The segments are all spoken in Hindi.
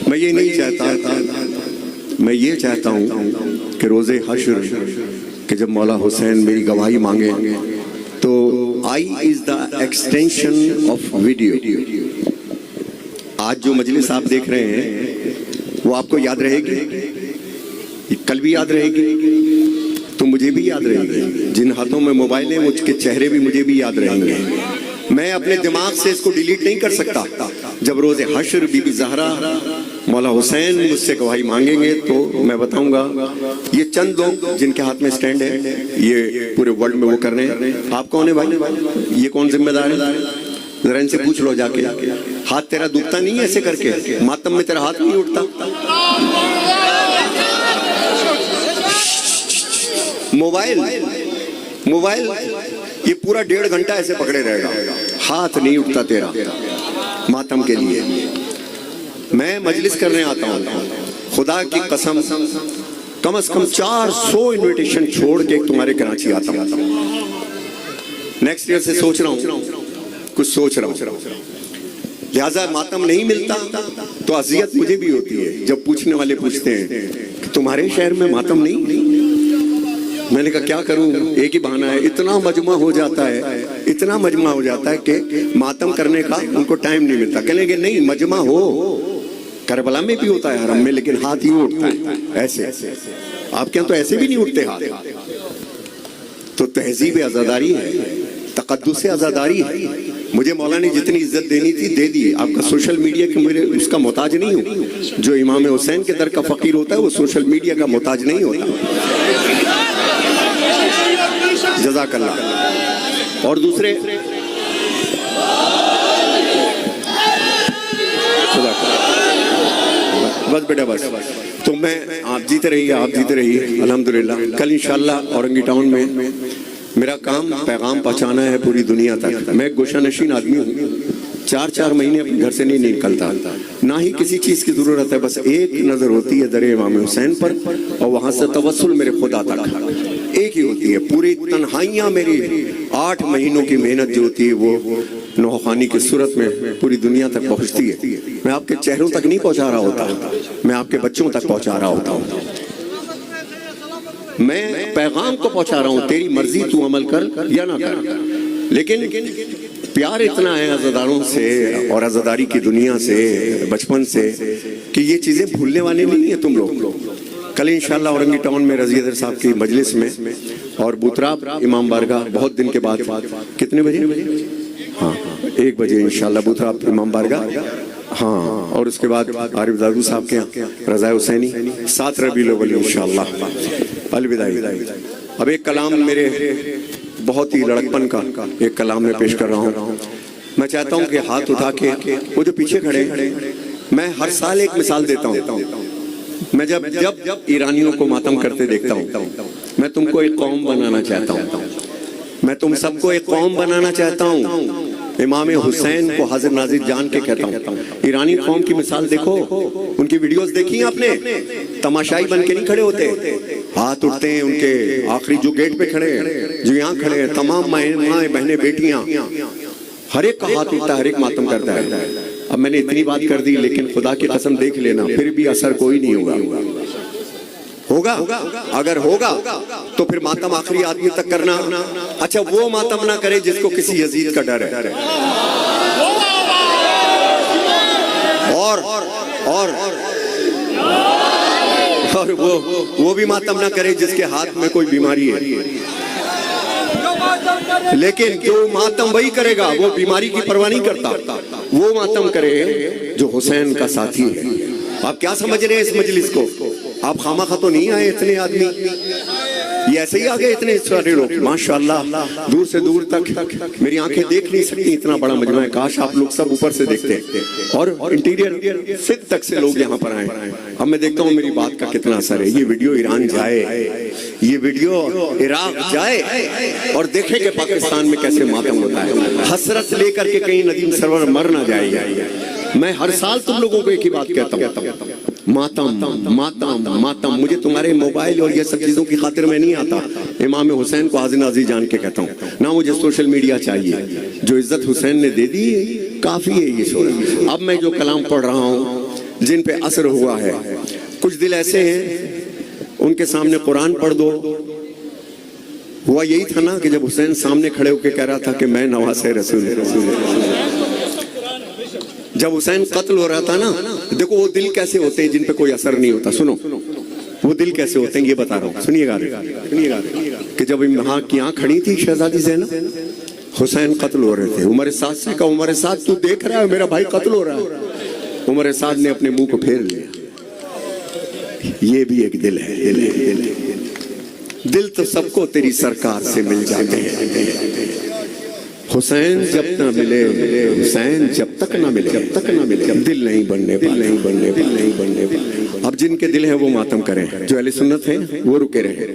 मैं ये नहीं चाहता, मैं ये चाहता हूँ कि रोज़े हश्र कि जब मौला हुसैन मेरी गवाही मांगे तो I is the extension of video. आज जो मजलिस आप देख रहे हैं वो आपको याद रहेगी, कल भी याद रहेगी, तो मुझे भी याद रहेगी। जिन हाथों में मोबाइल है उसके चेहरे भी मुझे भी याद रहेंगे। मैं अपने दिमाग से इसको डिलीट नहीं कर सकता। जब रोज़े हश्र बीबी ज़हरा मौला हुसैन मुझसे गवाही मांगेंगे तो मैं बताऊंगा ये चंद लोग जिनके हाथ में स्टैंड है, ये पूरे वर्ल्ड में वो कर रहे हैं। आप कौन है भाई? ये कौन जिम्मेदार है? जरा इनसे पूछ लो जाके। हाथ तेरा दुखता नहीं है ऐसे करके? मातम में तेरा हाथ नहीं उठता? मोबाइल ये पूरा 1.5 घंटा ऐसे पकड़े रहेगा, हाथ नहीं उठता तेरा मातम के लिए। मैं मजलिस करने आता हूँ, खुदा की कसम कम से कम 400 इनविटेशन छोड़ के तुम्हारे कराची आता हूँ। नेक्स्ट ईयर से सोच रहा हूँ, कुछ सोच रहा हूँ। लिहाजा मातम नहीं मिलता तो अजियत मुझे भी होती है जब पूछने वाले पूछते हैं कि तुम्हारे शहर में मातम नहीं। मैंने कहा क्या करूं, एक ही बहाना है, इतना मजमा हो जाता है, इतना मजमा हो जाता है कि मातम करने का उनको टाइम नहीं मिलता। कहेंगे नहीं मजमा हो, करबला में भी होता है हरम में, लेकिन हाथ ही उठता है ऐसे। आपके यहाँ तो ऐसे भी नहीं उठते हाथ। तो तहजीब आज़ादारी है, तकद्दुस से आज़ादारी है। मुझे मौला ने जितनी इज्जत देनी थी दे दी। आपका सोशल मीडिया के मेरे उसका मोहताज नहीं हूँ। जो इमाम हुसैन के दर का फकीर होता है वो सोशल मीडिया का मोहताज नहीं होता। जज़ाकल्लाह। और दूसरे बस बेटा बस। तो मैं आप जीते रहिए, आप जीते रहिए अल्हम्दुलिल्लाह। कल इंशाअल्लाह औरंगी टाउन में मेरा काम पैगाम पहुंचाना है पूरी दुनिया तक। मैं गोशा नशीन आदमी हूँ, 4-4 महीने अपने घर से नहीं निकलता, ना ही किसी चीज़ की ज़रूरत है। बस एक नज़र होती है दरे इमाम हुसैन पर और वहाँ से तवस्सुल मेरे खुदा तक एक ही होती है। पूरी तन्हाइयाँ मेरी 8 महीनों की मेहनत जो होती है वो नौखानी की सूरत में पूरी दुनिया तक पहुँचती है। मैं आपके चेहरों तक नहीं पहुँचा रहा होता, मैं आपके बच्चों तक पहुँचा रहा होता हूँ। मैं पैगाम को पहुँचा रहा हूँ, तेरी मर्जी तू अमल कर या ना कर। लेकिन प्यार इतना है अज़ादारों से और अज़ादारी की दुनिया से बचपन से कि ये चीज़ें भूलने वाले नहीं है तुम लोग। कल इंशाअल्लाह औरंगी टाउन में रज़ी हैदर साहब की मजलिस में और बुतराब इमाम बारगाह बहुत दिन के बाद, कितने बजे? हाँ 1 बजे इंशाअल्लाह बुतराब इमाम बारगाह। हाँ, और उसके बाद आरिफ दादू साहब के यहाँ रज़ा हुसैनी 7 रबीउल अव्वल इंशाअल्लाह अलविदाई। अब एक कलाम मेरे बहुत ही लड़कपन का एक कलाम में पेश कर रहा हूँ। मैं चाहता हूँ कि हाथ उठा के वो जो पीछे खड़े, मैं हर साल एक मिसाल देता हूँ। मैं जब ईरानियों को मातम करते देखता हूँ, मैं तुमको एक कौम बनाना चाहता हूँ, मैं तुम सबको एक कौम बनाना चाहता हूँ। इमाम हुसैन को हाजिर नाजिर जान के कहता हूँ। ईरानी कौम की मिसाल देखो, उनकी वीडियोस देखी आपने? तमाशाई बन के नहीं खड़े होते, हाथ उठते हैं उनके। आखिरी जो गेट पे खड़े हैं, जो यहाँ खड़े हैं, तमाम माएँ बहनें बेटियाँ, हर एक का हाथ उठता है, हर एक मातम करता है। अब मैंने इतनी बात कर दी, लेकिन खुदा की कसम देख लेना फिर भी असर कोई नहीं होगा। अगर होगा तो फिर मातम आखिरी आदमी तक करना। अच्छा वो मातम ना करे जिसको किसी यजीद का डर है, और वो भी मातम ना करे जिसके हाथ में कोई बीमारी है। लेकिन जो मातम वही करेगा, वो बीमारी की परवाह नहीं करता, वो मातम करे जो हुसैन का साथी है। आप क्या समझ रहे हैं इस मजलिस को? आप खामाखा तो नहीं आए इतने आदमी, ये ऐसे ही आ गए इतने सारे लोग माशाअल्लाह। दूर से दूर तक मेरी आंखें देख नहीं सकती, इतना बड़ा मजमा है। काश आप लोग सब ऊपर से देखते और इंटीरियर सिद्ध तक से लोग यहाँ पर आए। अब मैं देखता हूँ मेरी बात का कितना असर है। ये वीडियो ईरान जाए, ये वीडियो इराक जाए और देखे कि पाकिस्तान में कैसे मातम होता है। हसरत लेकर के कहीं नदीम सरवर मर ना जाए। मैं हर साल तुम लोगों को एक ही बात कहता हूँ, मातम मातम मातम। मुझे तुम्हारे मोबाइल और ये सब चीज़ों की खातिर मैं नहीं आता। इमाम हुसैन को हाज़िर नाज़िर जान के कहता हूँ, ना मुझे सोशल मीडिया चाहिए। जो इज्जत हुसैन ने दे दी काफ़ी है ये शोर। अब मैं जो कलाम पढ़ रहा हूँ जिन पे असर हुआ है। कुछ दिल ऐसे हैं उनके सामने कुरान पढ़ दो। हुआ यही था ना कि जब हुसैन सामने खड़े होकर कह रहा था कि मैं नवासे रसूल। जब हुसैन कत्ल हो रहा था ना, देखो वो दिल कैसे होते हैं जिन पे कोई असर नहीं होता। सुनो वो दिल कैसे होते हैं ये बता रहा हूँ, सुनिएगा कि जब यहाँ की यहाँ खड़ी थी शहजादी ज़ैनब, हुसैन कत्ल हो रहे थे। उमर साद से कहा, उमर साद तू देख रहा है मेरा भाई कत्ल हो रहा है। उमर साद ने अपने मुंह को फेर लिया। ये भी एक दिल है, दिल तो सबको तेरी सरकार से मिल जाते हैं। हुसैन जब ना मिले, हुसैन जब तक ना मिले, दिल नहीं बनने, अब जिनके दिल है वो मातम करें, जो अहले सुन्नत हैं वो रुके रहे।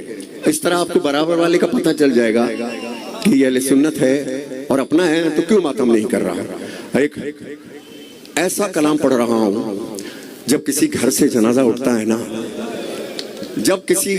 इस तरह आपको बराबर वाले का पता चल जाएगा कि ये अहले सुन्नत है और अपना है तो क्यों मातम नहीं कर रहा। एक ऐसा कलाम पढ़ रहा हूँ, जब किसी घर से जनाजा उठता है ना, जब किसी